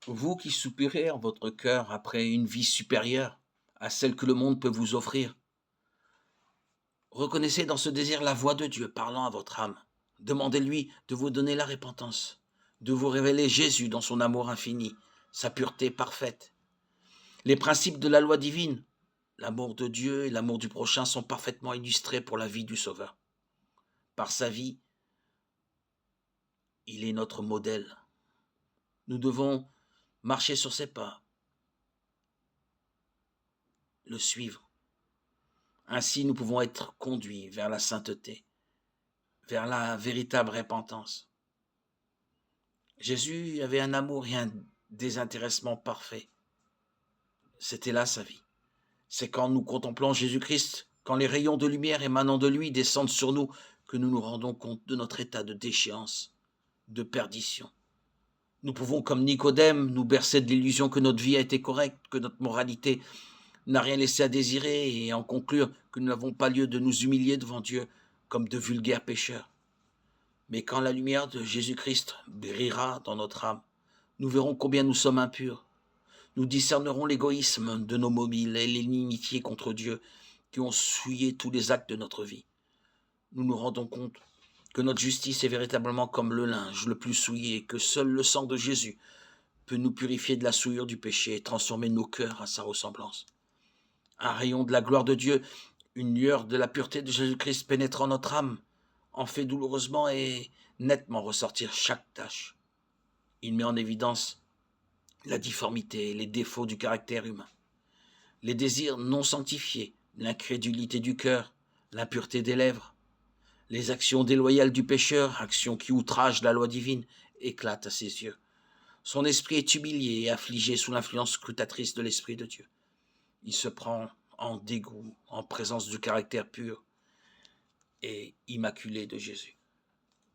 Vous qui soupirez en votre cœur après une vie supérieure à celle que le monde peut vous offrir, reconnaissez dans ce désir la voix de Dieu parlant à votre âme. Demandez-lui de vous donner la repentance, de vous révéler Jésus dans son amour infini, sa pureté parfaite. Les principes de la loi divine, l'amour de Dieu et l'amour du prochain sont parfaitement illustrés pour la vie du Sauveur. Par sa vie, il est notre modèle. Nous devons marcher sur ses pas, le suivre. Ainsi, nous pouvons être conduits vers la sainteté, vers la véritable repentance. Jésus avait un amour et un désintéressement parfait. C'était là sa vie. C'est quand nous contemplons Jésus-Christ, quand les rayons de lumière émanant de lui descendent sur nous, que nous nous rendons compte de notre état de déchéance, de perdition. Nous pouvons, comme Nicodème, nous bercer de l'illusion que notre vie a été correcte, que notre moralité n'a rien laissé à désirer, et en conclure que nous n'avons pas lieu de nous humilier devant Dieu comme de vulgaires pécheurs. Mais quand la lumière de Jésus-Christ brillera dans notre âme, nous verrons combien nous sommes impurs. Nous discernerons l'égoïsme de nos mobiles et l'inimitié contre Dieu qui ont souillé tous les actes de notre vie. Nous nous rendons compte que notre justice est véritablement comme le linge le plus souillé et que seul le sang de Jésus peut nous purifier de la souillure du péché et transformer nos cœurs à sa ressemblance. Un rayon de la gloire de Dieu, une lueur de la pureté de Jésus-Christ pénétrant notre âme, en fait douloureusement et nettement ressortir chaque tâche. Il met en évidence la difformité et les défauts du caractère humain, les désirs non sanctifiés, l'incrédulité du cœur, l'impureté des lèvres, les actions déloyales du pécheur, actions qui outragent la loi divine, éclatent à ses yeux. Son esprit est humilié et affligé sous l'influence scrutatrice de l'Esprit de Dieu. Il se prend en dégoût en présence du caractère pur et immaculé de Jésus.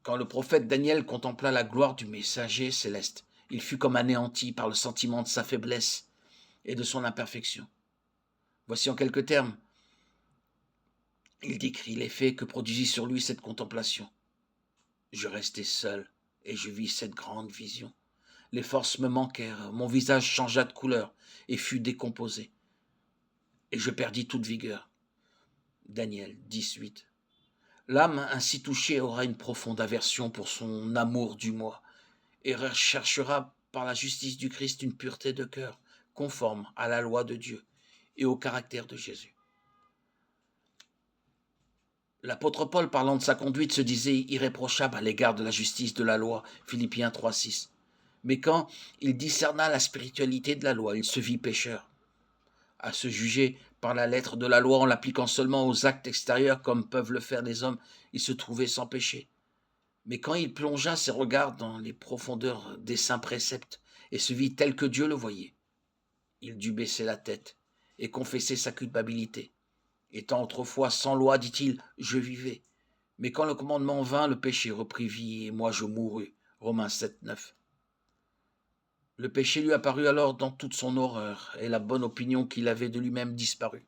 Quand le prophète Daniel contempla la gloire du messager céleste, il fut comme anéanti par le sentiment de sa faiblesse et de son imperfection. Voici en quelques termes, il décrit l'effet que produisit sur lui cette contemplation. Je restai seul et je vis cette grande vision. Les forces me manquèrent, mon visage changea de couleur et fut décomposé, et je perdis toute vigueur. Daniel 18. L'âme ainsi touchée aura une profonde aversion pour son amour du moi, et recherchera par la justice du Christ une pureté de cœur, conforme à la loi de Dieu et au caractère de Jésus. L'apôtre Paul, parlant de sa conduite, se disait irréprochable à l'égard de la justice de la loi, Philippiens 3,6. Mais quand il discerna la spiritualité de la loi, il se vit pécheur. À se juger par la lettre de la loi en l'appliquant seulement aux actes extérieurs comme peuvent le faire les hommes, il se trouvait sans péché. Mais quand il plongea ses regards dans les profondeurs des saints préceptes et se vit tel que Dieu le voyait, il dut baisser la tête et confesser sa culpabilité. Étant autrefois sans loi, dit-il, je vivais. Mais quand le commandement vint, le péché reprit vie et moi je mourus. Romains 7, 9. Le péché lui apparut alors dans toute son horreur et la bonne opinion qu'il avait de lui-même disparut.